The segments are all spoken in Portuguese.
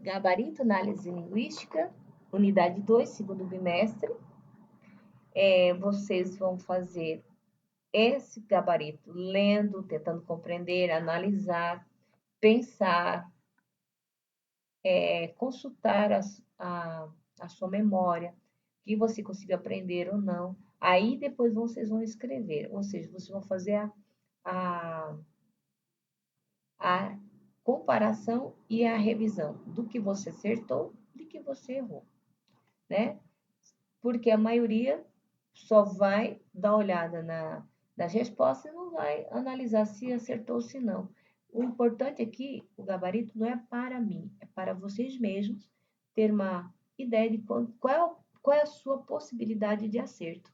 Gabarito Análise Linguística, unidade 2, segundo bimestre. Vocês vão fazer esse gabarito lendo, tentando compreender, analisar, pensar, consultar a sua memória, que você conseguiu aprender ou não. Aí depois vocês vão escrever, ou seja, vocês vão fazer a comparação e a revisão do que você acertou e do que você errou, né? Porque a maioria só vai dar olhada nas respostas e não vai analisar se acertou ou se não. O importante aqui, o gabarito não é para mim, é para vocês mesmos ter uma ideia de qual é a sua possibilidade de acerto,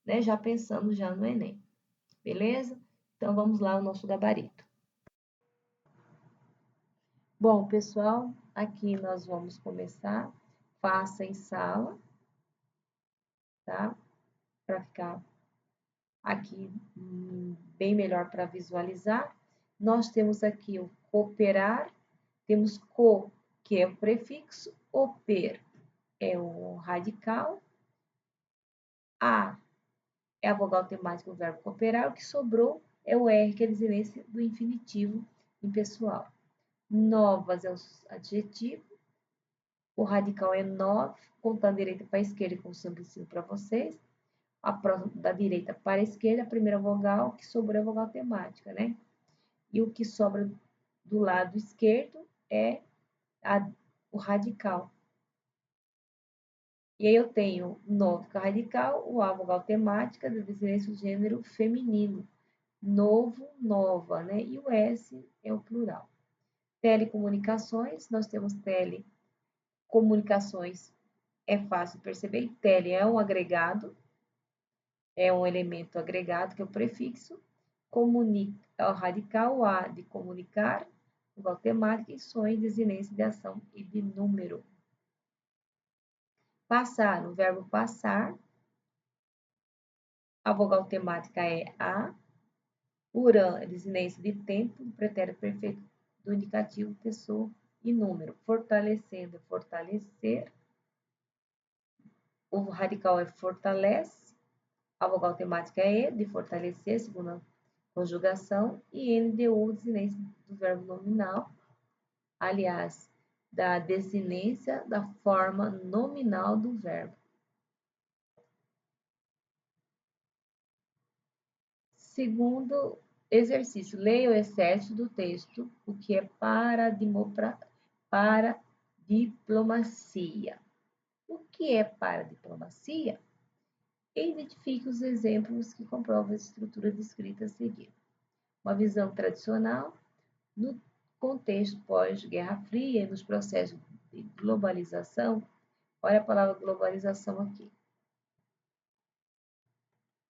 né? Já pensando já no Enem, beleza? Então, vamos lá ao nosso gabarito. Bom, pessoal, aqui nós vamos começar. Faça em sala, tá? Para ficar aqui bem melhor para visualizar. Nós temos aqui o cooperar, temos co, que é o prefixo, oper é o radical, a é a vogal temática do verbo cooperar, o que sobrou é o R, que é a desinência do infinitivo impessoal. Novas é o adjetivo, o radical é nove, contando direita para a esquerda, como sempre ensino para vocês. A próxima da direita para a esquerda, a primeira vogal, que sobrou é a vogal temática, né? E o que sobra do lado esquerdo é o radical. E aí eu tenho novo, que é radical, o A, vogal temática, da desinência do gênero feminino. Novo, nova, né? E o S é o plural. Telecomunicações, nós temos telecomunicações, é fácil perceber, tele é um agregado, é um elemento agregado, que é o prefixo, comunica, é o radical, o A de comunicar, igual temática, e sonho, desinência de ação e de número. Passar, o verbo passar, a vogal temática é a, urã, é desinência de tempo, o pretérito perfeito do indicativo, pessoa e número. Fortalecendo, é fortalecer, o radical é fortalece, a vogal temática é e, de fortalecer, segunda conjugação, e NDU, desinência do verbo nominal, aliás, da desinência da forma nominal do verbo. Segundo exercício, leia o excesso do texto, o que é paradiplomacia. O que é paradiplomacia? Identifique os exemplos que comprovam a estrutura descrita a seguir. Uma visão tradicional no contexto pós-Guerra Fria e nos processos de globalização. Olha a palavra globalização aqui.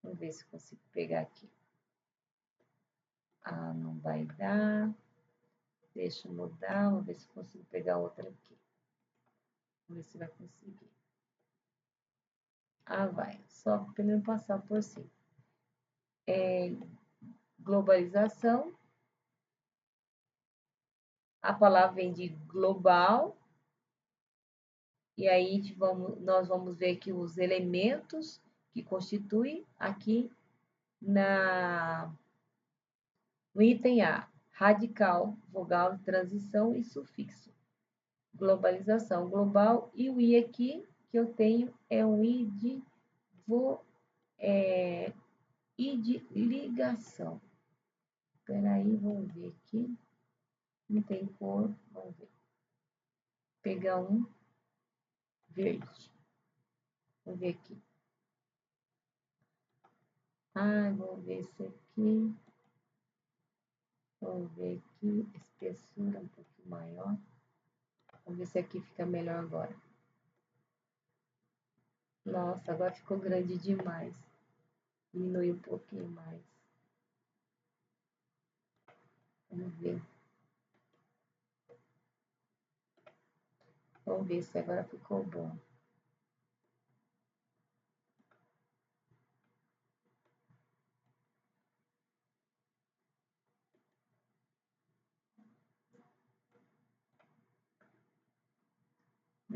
Vamos ver se consigo pegar aqui. Ah, não vai dar. Deixa eu mudar, vamos ver se consigo pegar outra aqui. Vamos ver se vai conseguir. Ah, vai. Só para não passar por cima. Globalização. A palavra vem de global. E aí nós vamos ver aqui os elementos que constituem aqui no item A. Radical, vogal, transição e sufixo. Globalização, global. E o I aqui que eu tenho é um I de ligação. Espera aí, vamos ver aqui. Não tem cor, vamos ver. Pegar um verde. Vamos ver aqui. Vamos ver esse aqui. Vamos ver aqui. Espessura um pouquinho maior. Vamos ver se aqui fica melhor agora. Nossa, agora ficou grande demais. Diminui um pouquinho mais. Vamos ver. Vamos ver se agora ficou bom.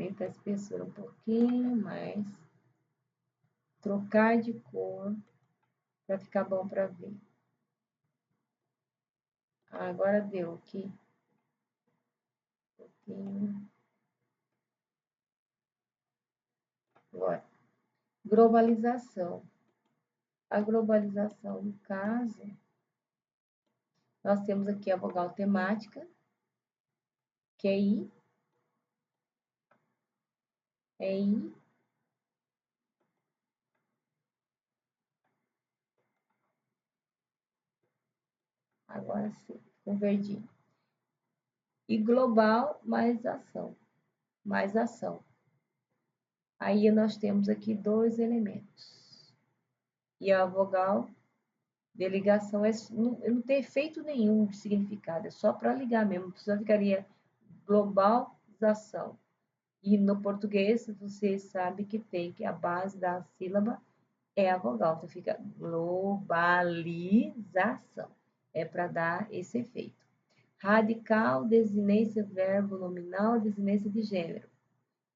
aumentar a espessura um pouquinho mais. Trocar de cor para ficar bom para ver. Agora deu aqui. Um pouquinho. Agora, globalização. A globalização, no caso, nós temos aqui a vogal temática, que é I. É I. Agora sim, com verdinho. E global mais ação. Mais ação. Aí nós temos aqui dois elementos. E a vogal de ligação não tem efeito nenhum de significado, é só para ligar mesmo. Só ficaria globalização. E no português, você sabe que tem que a base da sílaba é a vogal, então fica globalização. É para dar esse efeito. Radical, desinência, verbo nominal, desinência de gênero.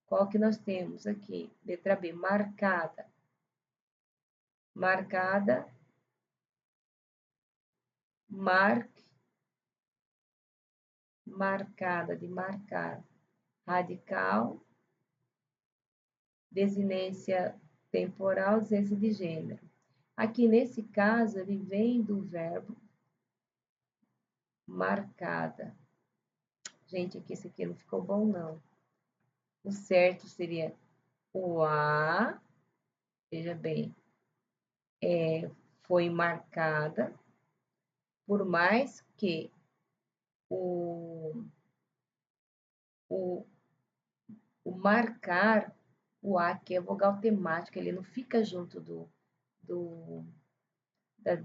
Qual que nós temos aqui? Letra B, marcada. Marcada, marcada, de marcar. Radical, desinência temporal, desinência de gênero. Aqui, nesse caso, ele vem do verbo marcada. Gente, aqui esse aqui não ficou bom, não. O certo seria o A, veja bem, foi marcada, por mais que o marcar, o A, que é vogal temática, ele não fica junto da,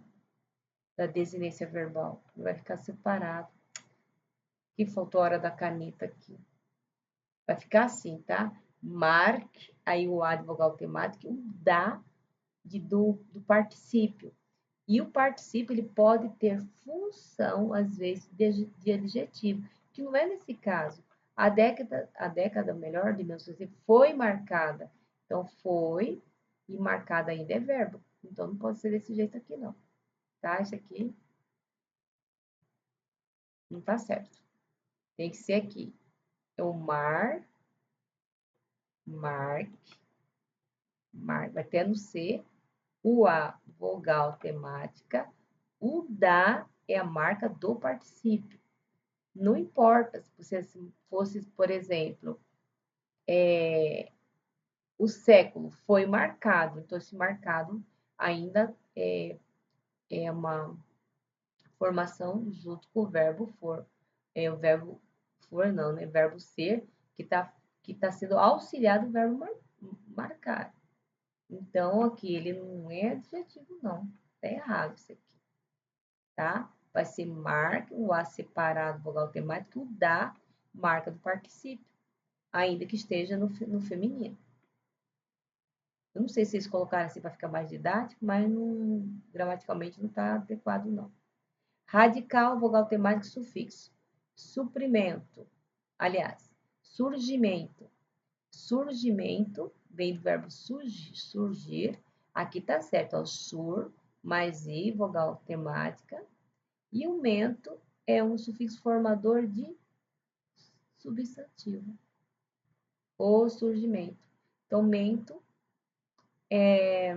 da desinência verbal, ele vai ficar separado. Aqui faltou a hora da caneta aqui. Vai ficar assim, tá? Marque, aí o A de vogal temática, o da do particípio. E o particípio ele pode ter função, às vezes, de adjetivo, que não é nesse caso. A década melhor, de 1900, foi marcada. Então, foi, e marcada ainda é verbo. Então, não pode ser desse jeito aqui, não. Tá? Isso aqui não tá certo. Tem que ser aqui. É o marque, vai ter no C, o A, vogal temática, o da é a marca do particípio. Não importa se você fosse, por exemplo, o século foi marcado, então esse marcado ainda é uma formação junto com o verbo for. É o verbo for não, né? Verbo ser, que tá sendo auxiliado do verbo marcar. Então, aqui ele não é adjetivo, não. Tá errado isso aqui, tá? Vai ser marca, o A separado, vogal temático, o da, marca do particípio, ainda que esteja no feminino. Eu não sei se eles colocaram assim para ficar mais didático, mas não, gramaticalmente não está adequado, não. Radical, vogal temático, sufixo. Suprimento, aliás, surgimento. Surgimento vem do verbo surgir. Aqui tá certo, ó, sur, mais i, vogal temática. E o mento é um sufixo formador de substantivo. O surgimento. Então, mento é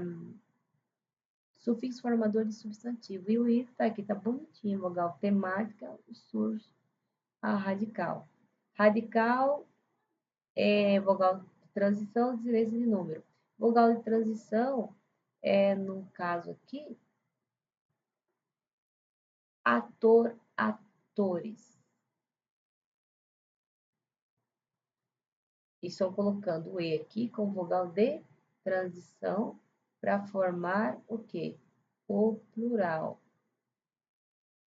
sufixo formador de substantivo. E o i tá aqui, tá bonitinho. Vogal temática, surge a radical. Radical é vogal de transição, desinência de número. Vogal de transição é, no caso aqui, ator, atores. E estão colocando o E aqui com vogal de transição para formar o quê? O plural.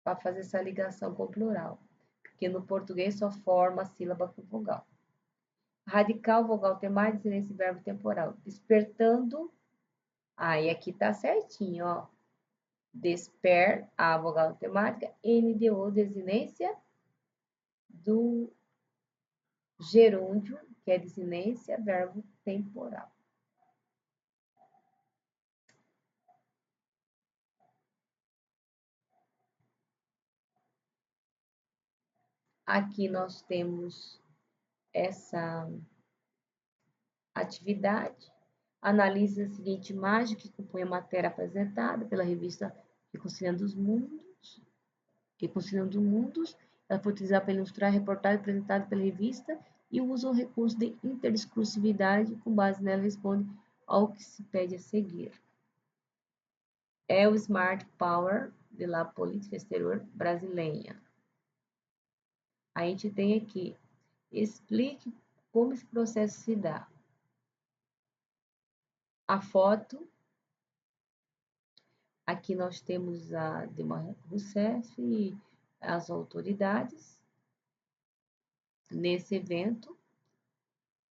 Para fazer essa ligação com o plural. Porque no português só forma a sílaba com vogal. Radical, vogal temática, nesse verbo temporal. Despertando. Aí aqui tá certinho, ó. Desper, a vogal temática, NDO, desinência do gerúndio que é desinência, verbo temporal. Aqui nós temos essa atividade. Analise a seguinte imagem que compõe a matéria apresentada pela revista Reconciliando os Mundos. Reconciliando Mundos, ela foi utilizada para ilustrar a reportagem apresentada pela revista e usa o recurso de interdiscursividade, com base nela responde ao que se pede a seguir. É o Smart Power de la política exterior brasileira. A gente tem aqui, explique como esse processo se dá. A foto, aqui nós temos a Dilma Rousseff e as autoridades nesse evento.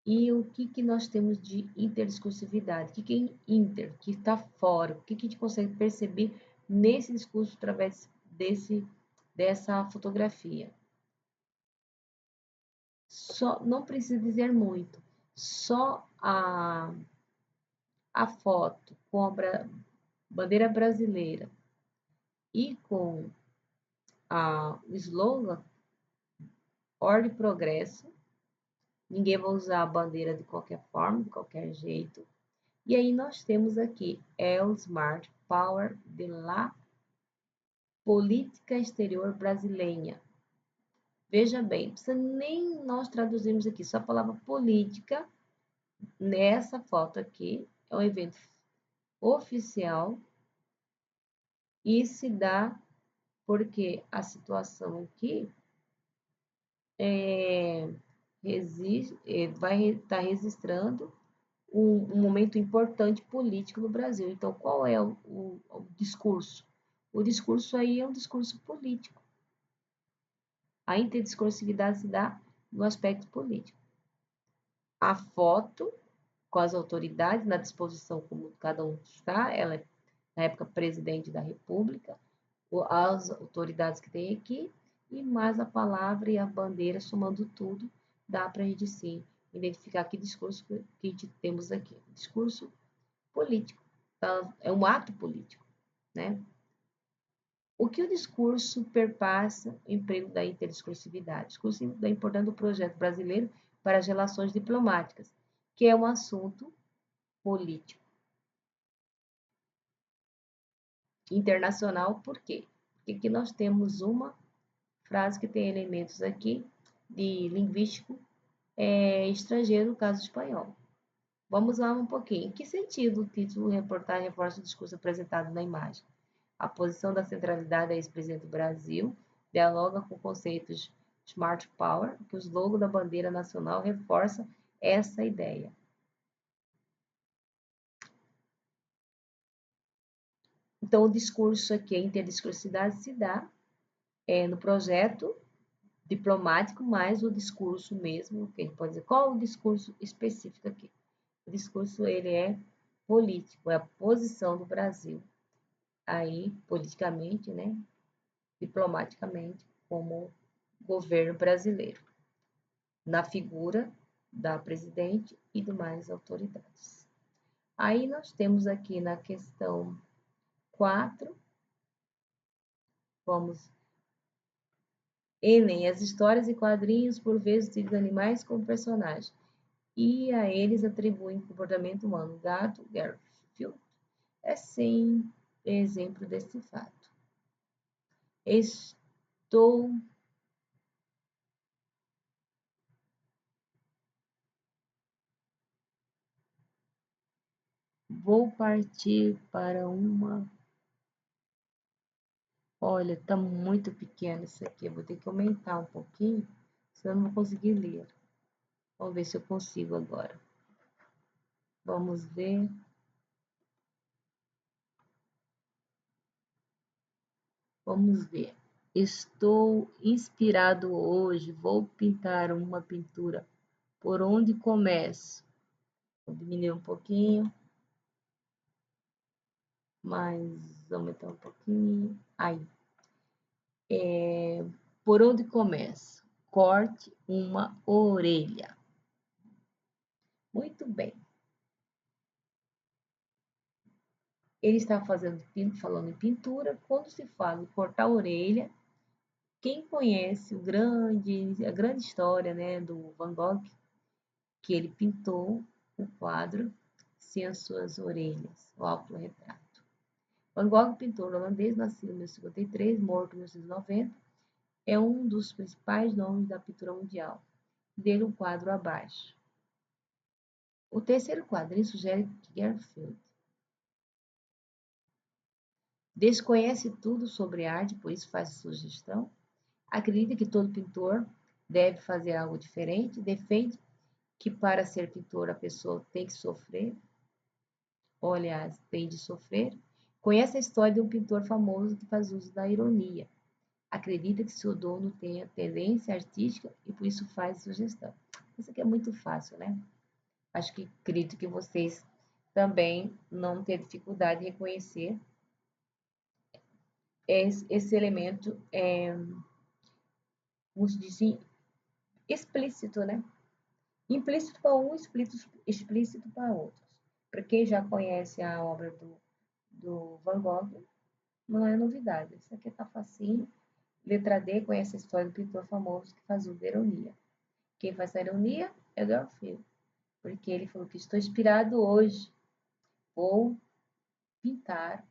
E o que nós temos de interdiscursividade? O que é inter? Que está fora? O que a gente consegue perceber nesse discurso através dessa fotografia? Só, não precisa dizer muito. Só a foto com a bandeira brasileira e com o slogan Ordem e Progresso. Ninguém vai usar a bandeira de qualquer forma, de qualquer jeito. E aí nós temos aqui o Smart Power de la política exterior brasileira. Veja bem, não precisa nem nós traduzirmos aqui, só a palavra política nessa foto aqui é um evento oficial e se dá porque a situação aqui vai estar registrando um momento importante político no Brasil. Então, qual é o discurso? O discurso aí é um discurso político. A interdiscursividade se dá no aspecto político. A foto com as autoridades na disposição como cada um está, ela é, na época, presidente da República, as autoridades que tem aqui, e mais a palavra e a bandeira, somando tudo, dá para a gente sim identificar que discurso que temos aqui. Discurso político, tá? É um ato político, né? O que o discurso perpassa o emprego da interdiscursividade? O discurso da importância do projeto brasileiro para as relações diplomáticas, que é um assunto político. Internacional, por quê? Porque aqui nós temos uma frase que tem elementos aqui de linguístico estrangeiro, no caso espanhol. Vamos lá um pouquinho. Em que sentido o título reportagem reforça o discurso apresentado na imagem? A posição da centralidade da ex-presidente do Brasil dialoga com conceitos Smart Power, que o logo da bandeira nacional reforça essa ideia. Então, o discurso aqui, a interdiscursividade se dá no projeto diplomático, mais o discurso mesmo, que a gente pode dizer, qual o discurso específico aqui? O discurso, ele é político, é a posição do Brasil, aí, politicamente, né, diplomaticamente, como governo brasileiro, na figura da presidente e demais autoridades. Aí nós temos aqui na questão 4, vamos Enem, as histórias e quadrinhos por vezes utilizam animais como personagens e a eles atribuem comportamento humano. Gato, Garfield, é sim exemplo desse fato. Vou partir para uma. Olha, tá muito pequeno isso aqui. Eu vou ter que aumentar um pouquinho, senão eu não vou conseguir ler. Vamos ver se eu consigo agora. Vamos ver. Vamos ver. Estou inspirado hoje. Vou pintar uma pintura. Por onde começo? Vou diminuir um pouquinho. Mais aumentar um pouquinho. Aí. Por onde começo? Corte uma orelha. Muito bem. Ele está falando em pintura. Quando se fala em cortar a orelha, quem conhece a grande história, né, do Van Gogh, que ele pintou o quadro Sem as Suas Orelhas, o autorretrato. Van Gogh, pintor holandês, nascido em 1953, morto em 1990, é um dos principais nomes da pintura mundial. Dele um quadro abaixo. O terceiro quadrinho sugere que Garfield desconhece tudo sobre arte, por isso faz sugestão. Acredita que todo pintor deve fazer algo diferente. Defende que para ser pintor a pessoa tem que sofrer, ou aliás, tem de sofrer. Conhece a história de um pintor famoso que faz uso da ironia. Acredita que seu dono tenha tendência artística e por isso faz sugestão. Isso aqui é muito fácil, né? Acredito que vocês também não têm dificuldade de reconhecer esse elemento, como se diz, explícito, né? Implícito para um, explícito para outros. Para quem já conhece a obra do Van Gogh, não é novidade. Isso aqui tá facinho. Letra D, conhece a história do pintor famoso que faz uso da ironia. Quem faz a ironia é o Garfield, porque ele falou que estou inspirado hoje, vou pintar,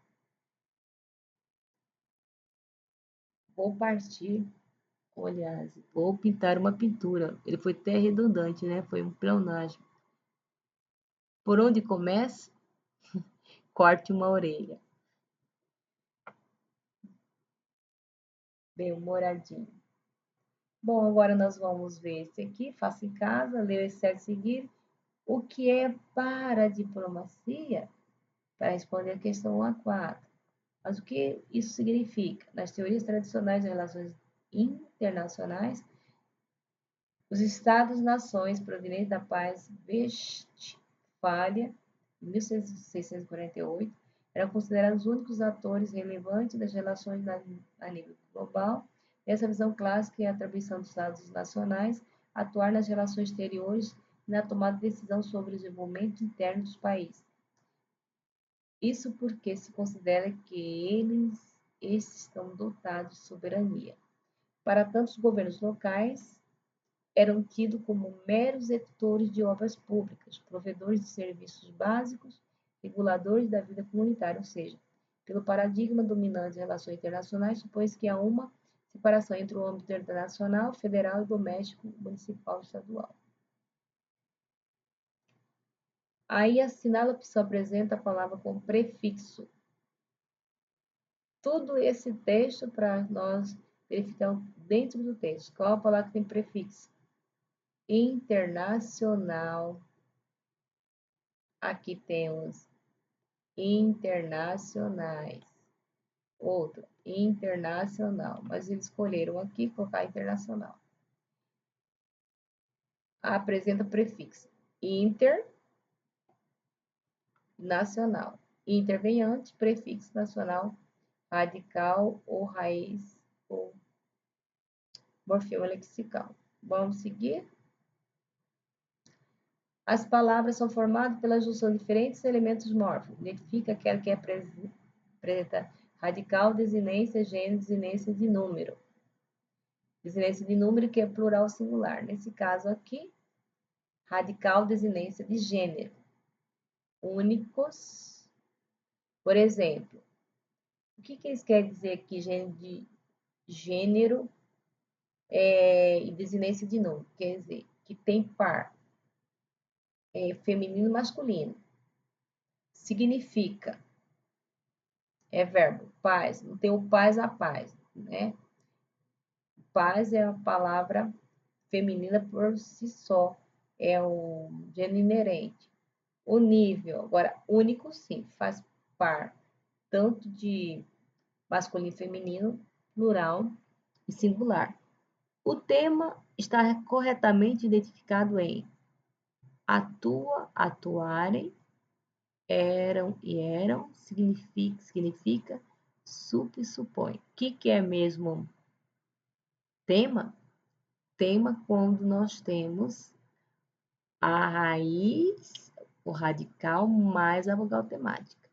vou partir, aliás, vou pintar uma pintura. Ele foi até redundante, né? Foi um pleonasmo. Por onde começa, corte uma orelha. Bem humoradinho. Bom, agora nós vamos ver esse aqui, faça em casa, lê o excerto seguir. O que é paradiplomacia? Para responder a questão 1 a 4. Mas o que isso significa? Nas teorias tradicionais de relações internacionais, os Estados-nações provenientes da Paz Westfália, em 1648, eram considerados os únicos atores relevantes das relações a nível global. Essa visão clássica é a atribuição dos Estados nacionais a atuar nas relações exteriores e na tomada de decisão sobre o desenvolvimento interno dos países. Isso porque se considera que estes estão dotados de soberania. Para tanto, os governos locais eram tidos como meros executores de obras públicas, provedores de serviços básicos, reguladores da vida comunitária, ou seja, pelo paradigma dominante das relações internacionais, supõe-se que há uma separação entre o âmbito internacional, federal e doméstico, municipal e estadual. Aí assinala a opção apresenta a palavra com prefixo. Todo esse texto para nós verificar dentro do texto. Qual a palavra que tem prefixo? Internacional. Aqui temos internacionais. Outra, internacional. Mas eles escolheram aqui colocar internacional. Apresenta prefixo. Internacional. Inter vem antes, prefixo nacional, radical ou raiz ou morfema lexical. Vamos seguir? As palavras são formadas pela junção de diferentes elementos mórficos. Identifica aquela que apresenta radical, desinência, gênero, desinência de número. Desinência de número que é plural singular. Nesse caso aqui, radical, desinência de gênero. Únicos. Por exemplo, o que eles querem dizer aqui, gênero e desinência de número? Quer dizer, que tem par feminino e masculino. Significa verbo, paz, não tem o paz a paz, né? Paz é a palavra feminina por si só, é o gênero inerente. O nível, agora, único sim, faz par tanto de masculino e feminino, plural e singular. O tema está corretamente identificado em atua, atuarem, eram e eram, significa supõe. O que é mesmo tema? Tema quando nós temos A raiz, o radical, mais a vogal temática.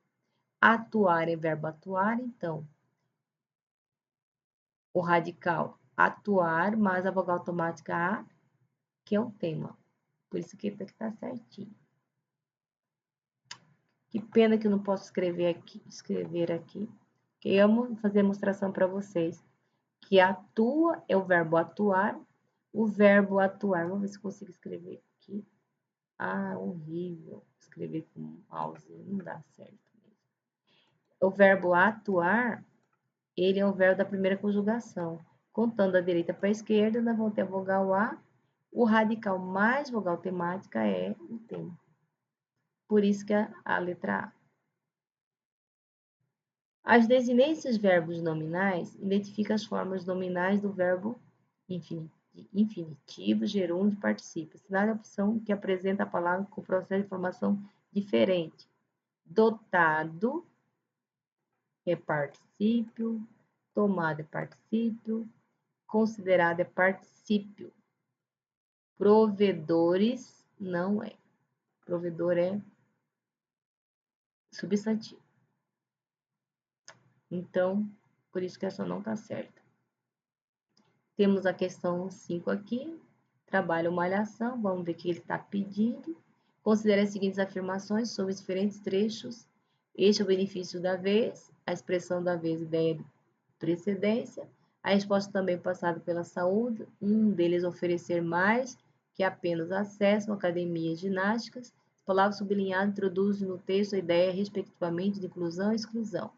Atuar é verbo atuar, então, o radical atuar, mais a vogal automática a, que é o tema. Por isso que tem que estar certinho. Que pena que eu não posso escrever aqui. Que eu amo fazer a demonstração para vocês. Que atua é o verbo atuar. O verbo atuar, vamos ver se eu consigo escrever aqui. Ah, horrível. Escrever com mouse não dá certo mesmo. O verbo atuar, ele é o verbo da primeira conjugação. Contando da direita para a esquerda, nós vamos ter a vogal A. O radical mais vogal temática é o tema. Por isso que a letra A. As desinências verbos nominais identificam as formas nominais do verbo infinitivo, gerúndio e particípio. Sinal a opção que apresenta a palavra com processo de formação diferente. Dotado é particípio, tomado é particípio, considerado é particípio. Provedores não é. Provedor é substantivo. Então, por isso que essa não está certa. Temos a questão 5 aqui. Trabalho ou malhação. Vamos ver o que ele está pedindo. Considere as seguintes afirmações sobre os diferentes trechos. Este é o benefício da vez. A expressão da vez, ideia de precedência. A resposta também passada pela saúde. Um deles oferecer mais que apenas acesso a academias ginásticas. As palavras sublinhadas introduzem no texto a ideia, respectivamente, de inclusão e exclusão.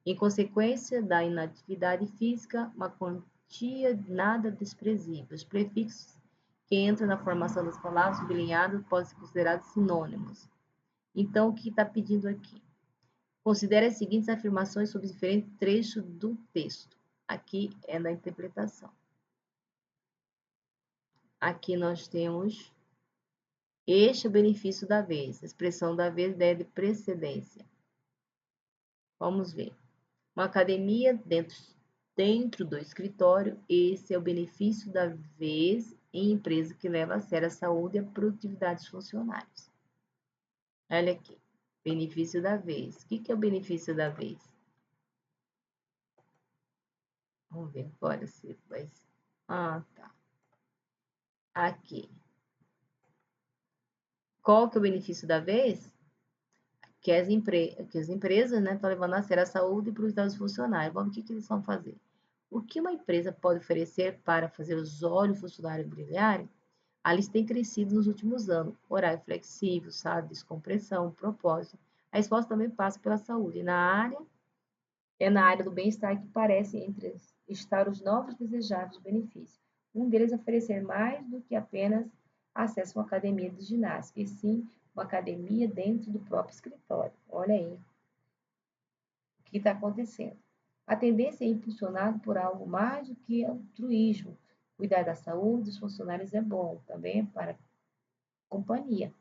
Em consequência da inatividade física, uma quantia nada desprezível. Os prefixos que entram na formação das palavras sublinhadas podem ser considerados sinônimos. Então, o que está pedindo aqui? Considere as seguintes afirmações sobre diferentes trechos do texto. Aqui é na interpretação. Aqui nós temos este é o benefício da vez, a expressão da vez, ideia de precedência. Vamos ver. Uma academia dentro do escritório, esse é o benefício da vez em empresa que leva a sério a saúde e a produtividade dos funcionários. Olha aqui, benefício da vez. O que é o benefício da vez? Vamos ver agora se vai... Ah, tá. Aqui. Qual que é o benefício da vez? Que as empresas, né, estão levando a sério a saúde e a produtividade dos funcionários. Vamos ver o que eles vão fazer. O que uma empresa pode oferecer para fazer os olhos do funcionário brilharem? A lista tem crescido nos últimos anos. Horário flexível, sala de descompressão, propósito. A resposta também passa pela saúde. É na área do bem-estar que parecem estar os novos desejáveis benefícios. Um deles é oferecer mais do que apenas acesso a uma academia de ginástica, e sim uma academia dentro do próprio escritório. Olha aí o que está acontecendo. A tendência é impulsionada por algo mais do que altruísmo. Cuidar da saúde dos funcionários é bom, também é para a companhia.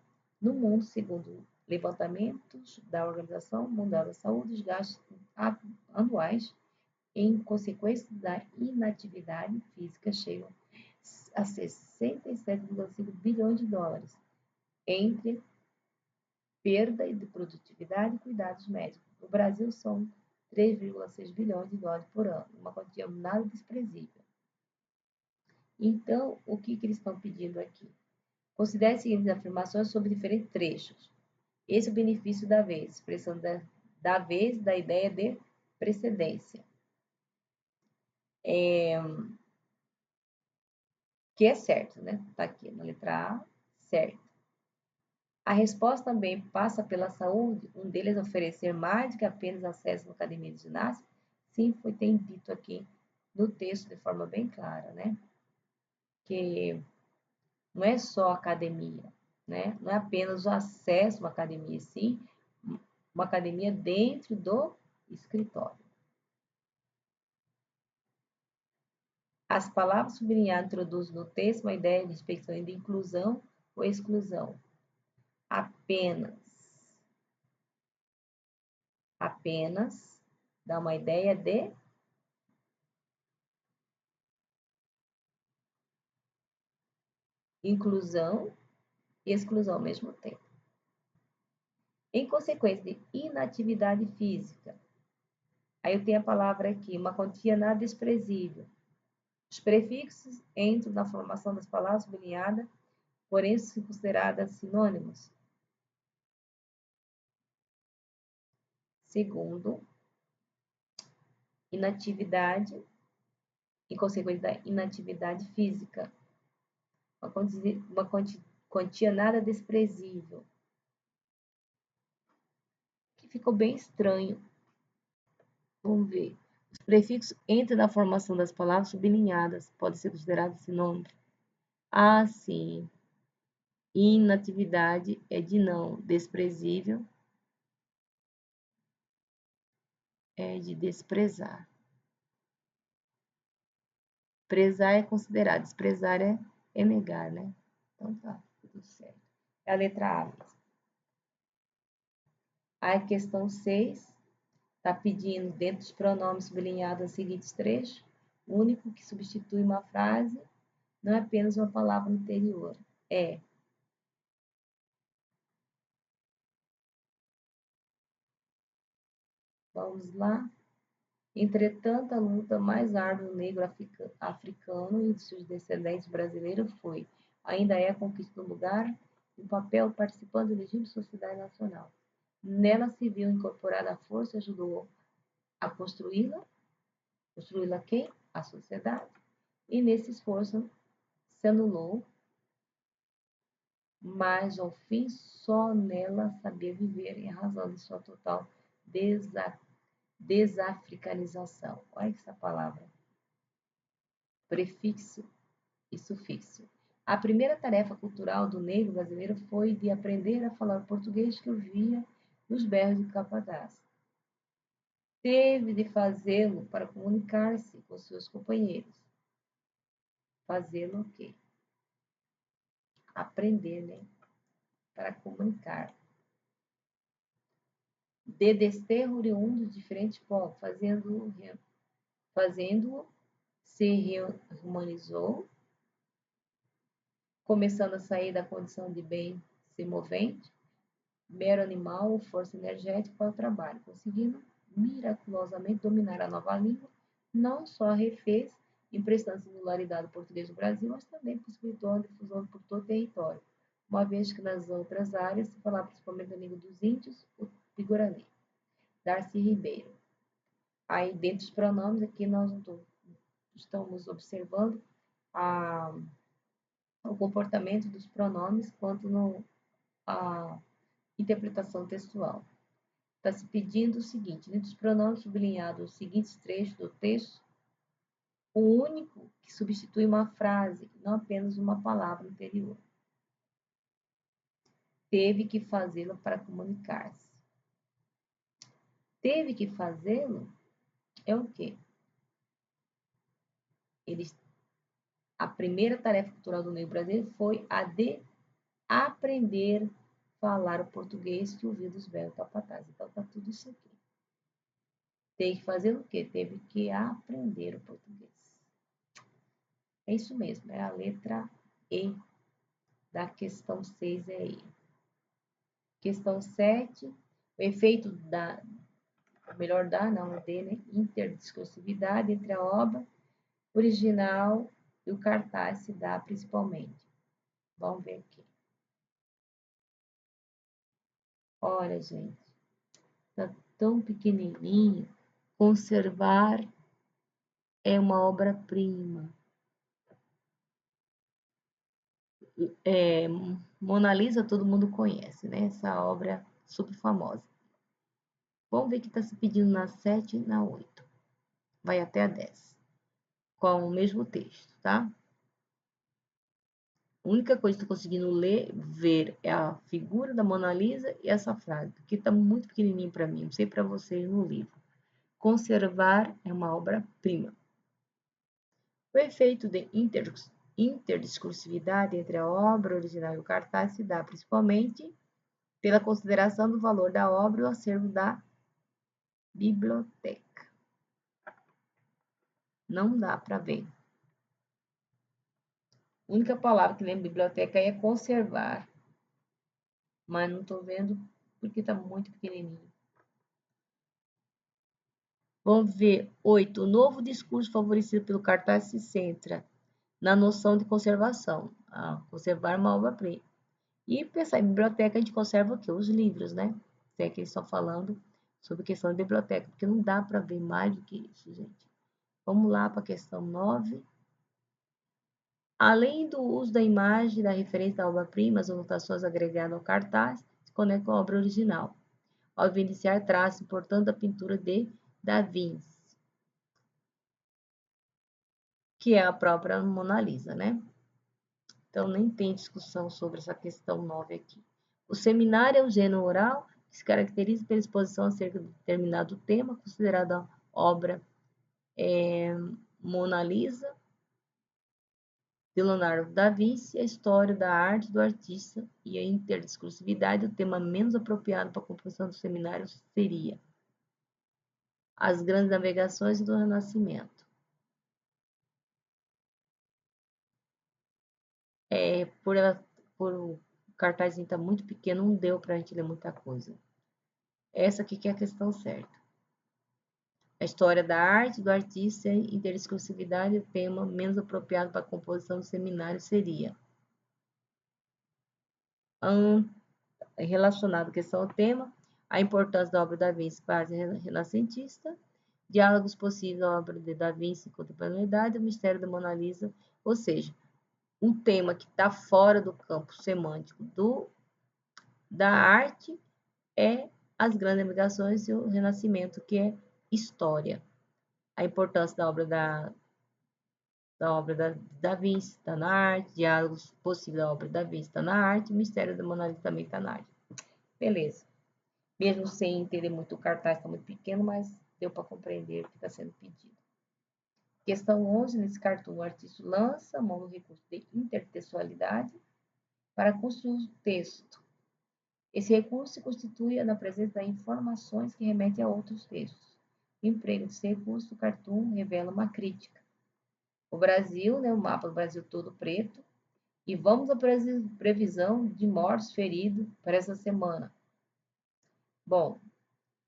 No mundo, segundo levantamentos da Organização Mundial da Saúde, os gastos anuais em consequência da inatividade física chegam a 67,5 bilhões de dólares, entre perda de produtividade e cuidados médicos. No Brasil, são 3,6 bilhões de dólares por ano, uma quantia nada desprezível. Então, o que eles estão pedindo aqui? Considere as seguintes afirmações sobre diferentes trechos. Esse é o benefício da vez, expressão da vez da ideia de precedência. Que é certo, né? Está aqui na letra A, certo. A resposta também passa pela saúde, um deles oferecer mais do que apenas acesso à academia de ginástica. Sim, tem dito aqui no texto de forma bem clara, né? Que não é só academia, né? Não é apenas o acesso a uma academia, sim, uma academia dentro do escritório. As palavras sublinhadas introduzem no texto uma ideia de inspeção de inclusão ou exclusão. Apenas dá uma ideia de inclusão e exclusão ao mesmo tempo. Em consequência de inatividade física, aí eu tenho a palavra aqui, uma quantia nada desprezível. Os prefixos entram na formação das palavras sublinhadas, porém são consideradas sinônimos. Segundo, inatividade, em consequência da inatividade física, uma quantia nada desprezível, que ficou bem estranho. Vamos ver. Os prefixos entram na formação das palavras sublinhadas, podem ser considerados sinônimos. Ah, sim. Inatividade é de não, desprezível é de desprezar. Prezar é considerar, desprezar é negar, né? Então tá, tudo certo. É a letra A mesmo. Aí a questão 6 está pedindo, dentro dos pronomes sublinhados, os seguintes trechos. O único que substitui uma frase não é apenas uma palavra anterior. É. Vamos lá. Entretanto, a luta mais árdua do negro africano e de seus descendentes brasileiros foi, ainda é a conquista do lugar, um papel participando do regime de sociedade nacional. Nela se viu incorporada a força e ajudou a construí-la. Construí-la quem? A sociedade. E nesse esforço se anulou, mas ao fim só nela sabia viver em razão de sua total desafricanização. Olha essa palavra. Prefixo e sufixo. A primeira tarefa cultural do negro brasileiro foi de aprender a falar o português que ouvia nos berros de capataz. Teve de fazê-lo para comunicar-se com seus companheiros. Fazê-lo o quê? Aprender, né? Para comunicar. De desterro oriundo de diferentes povos, fazendo-o se rehumanizou, começando a sair da condição de bem se movente, mero animal ou força energética para o trabalho, conseguindo miraculosamente dominar a nova língua, não só refez, emprestando singularidade ao português do Brasil, mas também possibilitou a difusão por todo o território, uma vez que nas outras áreas se falava principalmente a língua dos índios, o Guarani. Darcy Ribeiro. Aí, dentro dos pronomes, aqui nós estamos observando o comportamento dos pronomes quanto a interpretação textual. Está se pedindo o seguinte, dentro dos pronomes sublinhados os seguintes trechos do texto, o único que substitui uma frase, não apenas uma palavra anterior. Teve que fazê-lo para comunicar-se. Teve que fazê-lo é o quê? A primeira tarefa cultural do negro brasileiro foi a de aprender a falar o português que ouviu dos velhos capatazes. Então, tá tudo isso aqui. Tem que fazer o quê? Teve que aprender o português. É isso mesmo, é a letra E da questão 6 é E. Questão 7, o efeito da, melhor da, não, é D, né? Interdiscursividade entre a obra original e o cartaz se dá principalmente. Vamos ver aqui. Olha, gente, tá tão pequenininho. Conservar é uma obra-prima. Mona Lisa todo mundo conhece, né? Essa obra super famosa. Vamos ver que está se pedindo na 7 e na 8. Vai até a 10. Com o mesmo texto, tá? A única coisa que estou conseguindo ver é a figura da Mona Lisa e essa frase, que está muito pequenininho para mim, não sei para vocês no livro. Conservar é uma obra-prima. O efeito de interdiscursividade entre a obra original e o cartaz se dá principalmente pela consideração do valor da obra e o acervo da biblioteca. Não dá para ver. A única palavra que lembra biblioteca é conservar. mas não estou vendo porque está muito pequenininho. Vamos ver. 8. O novo discurso favorecido pelo cartaz se centra na noção de conservação. Conservar uma obra-prima. E pensar em biblioteca, a gente conserva o quê? Os livros, né? Se é que eles estão falando sobre questão de biblioteca, porque não dá para ver mais do que isso, gente. Vamos lá para a questão 9. Além do uso da imagem, da referência da obra-prima, as anotações agregadas ao cartaz se conectam com a obra original, ao evidenciar traços importantes da pintura de Da Vinci, que é a própria Mona Lisa, né? Então, nem tem discussão sobre essa questão 9 aqui. O seminário é um gênero oral que se caracteriza pela exposição acerca de determinado tema, considerada obra Mona Lisa, de Leonardo da Vinci, a história da arte do artista e a interdiscursividade, o tema menos apropriado para a composição do seminário seria as grandes navegações do Renascimento. Por o cartazinho estar muito pequeno, não deu para a gente ler muita coisa. Essa aqui que é a questão certa. A história da arte do artista e interdiscursividade, o tema menos apropriado para a composição do seminário seria relacionado à questão ao tema, a importância da obra da Vinci para a arte renascentista, diálogos possíveis da obra de Da Vinci e contemporaneidade, o mistério da Mona Lisa, ou seja, um tema que está fora do campo semântico da arte é as grandes navegações e o renascimento, que é história. A importância da obra da Vinci está na arte, diálogos possíveis da obra da Vinci está na arte, o mistério da Mona Lisa também está na arte. Beleza. Mesmo sem entender muito o cartaz, está muito pequeno, mas deu para compreender o que está sendo pedido. Questão 11, nesse cartoon, o artista lança mão no recurso de intertextualidade para construir o texto. Esse recurso se constitui na presença de informações que remetem a outros textos. O emprego desse recurso, o cartoon revela uma crítica. O Brasil, né, o mapa do Brasil todo preto, e vamos à previsão de mortos feridos para essa semana. Bom,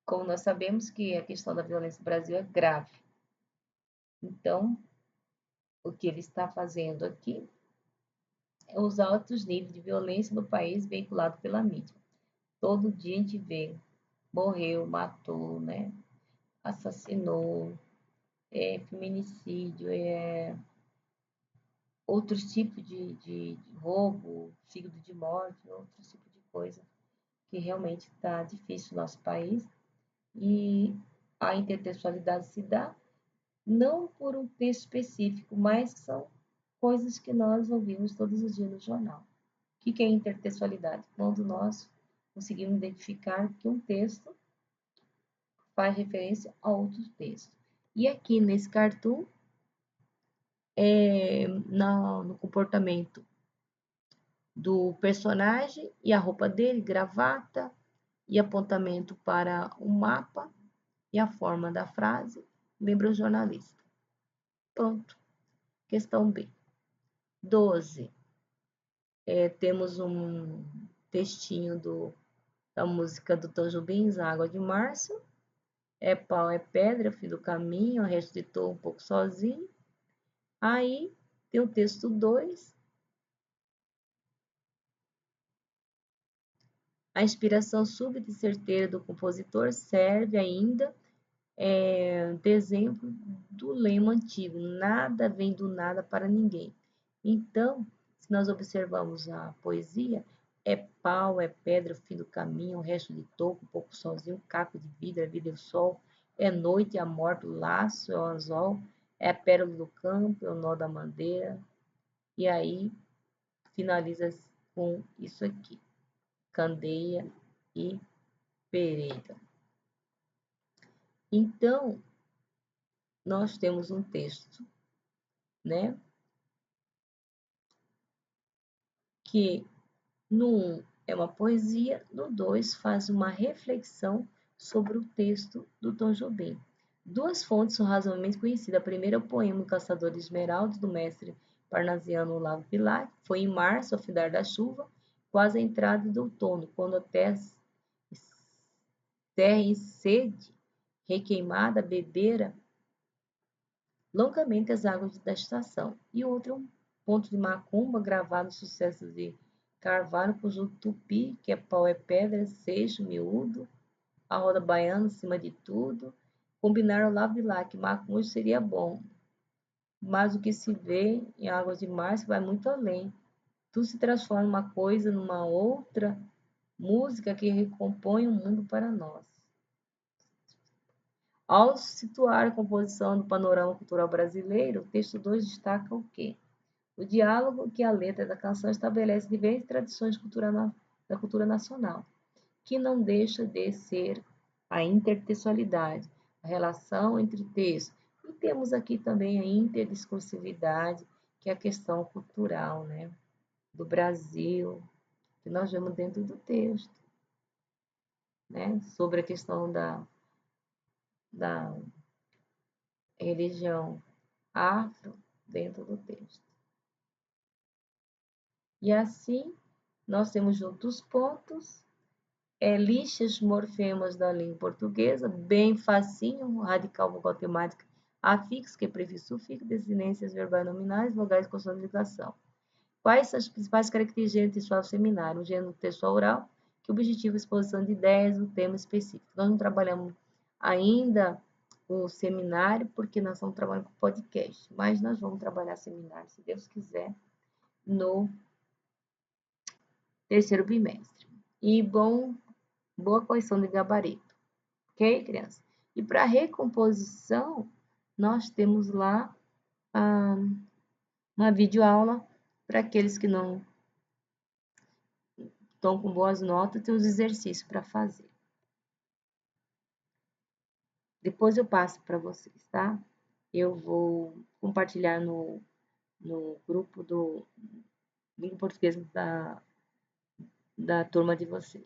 como nós sabemos que a questão da violência no Brasil é grave. Então, o que ele está fazendo aqui é os altos níveis de violência no país veiculado pela mídia. Todo dia a gente vê, morreu, matou, né? Assassinou, feminicídio, outros tipos de roubo, fígado de morte, outros tipos de coisa que realmente está difícil no nosso país. E a intertextualidade se dá não por um texto específico, mas são coisas que nós ouvimos todos os dias no jornal. O que é intertextualidade? Quando nós conseguimos identificar que um texto faz referência a outro texto. E aqui nesse cartoon, no comportamento do personagem e a roupa dele, gravata e apontamento para o mapa e a forma da frase, lembra o jornalista. Pronto. Questão B. 12. Temos um textinho da música do Tom Jobim, Água de Março. É pau, é pedra, fim do caminho, o resto de tô um pouco sozinho. Aí tem o texto 2. A inspiração súbita e certeira do compositor serve ainda de exemplo do lema antigo: nada vem do nada para ninguém. Então, se nós observamos a poesia, é pau, é pedra, fim do caminho, o resto de toco, um pouco sozinho, caco de vidro, a vida e o sol, é noite, a morte, o laço, é o anzol, é a pérola do campo, é o nó da madeira. E aí, finaliza com isso aqui, Candeia e Pereira. Então, nós temos um texto, né, que no 1 é uma poesia, no 2 faz uma reflexão sobre o texto do Tom Jobim. Duas fontes são razoavelmente conhecidas. A primeira é o poema O Caçador de Esmeraldas, do mestre parnasiano Olavo Bilac, foi em março, ao findar da chuva, quase a entrada do outono, quando a terra em sede, requeimada, bebera longamente as águas da estação. E outro é um ponto de macumba, gravado no sucesso de Carvalho, cujo tupi, que é pau é pedra, seixo, miúdo, a roda baiana acima de tudo. Combinaram lá de lá que macumba seria bom, mas o que se vê em águas de março vai muito além. Tudo se transforma uma coisa numa outra, música que recompõe o mundo para nós. Ao situar a composição do panorama cultural brasileiro, o texto 2 destaca o quê? O diálogo que a letra da canção estabelece diversas tradições da cultura nacional, que não deixa de ser a intertextualidade, a relação entre textos. E temos aqui também a interdiscursividade, que é a questão cultural, né, do Brasil, que nós vemos dentro do texto, né, sobre a questão da religião afro dentro do texto. E assim, nós temos juntos os pontos, lixas morfemas da língua portuguesa, bem facinho, radical vogal temática, afixo, que é prefixo, sufixo, desinências verbais nominais, vogais com sonorização. Quais são as principais características do textual seminário? O gênero textual oral, que objetiva a exposição de ideias no tema específico. Nós não trabalhamos ainda o seminário, porque nós estamos trabalhando com podcast, mas nós vamos trabalhar seminário, se Deus quiser, no terceiro bimestre. E boa correção de gabarito. Ok, criança? E para recomposição, nós temos lá uma videoaula para aqueles que não estão com boas notas, tem os exercícios para fazer. Depois eu passo para vocês, tá? Eu vou compartilhar no grupo do língua portuguesa da turma de vocês.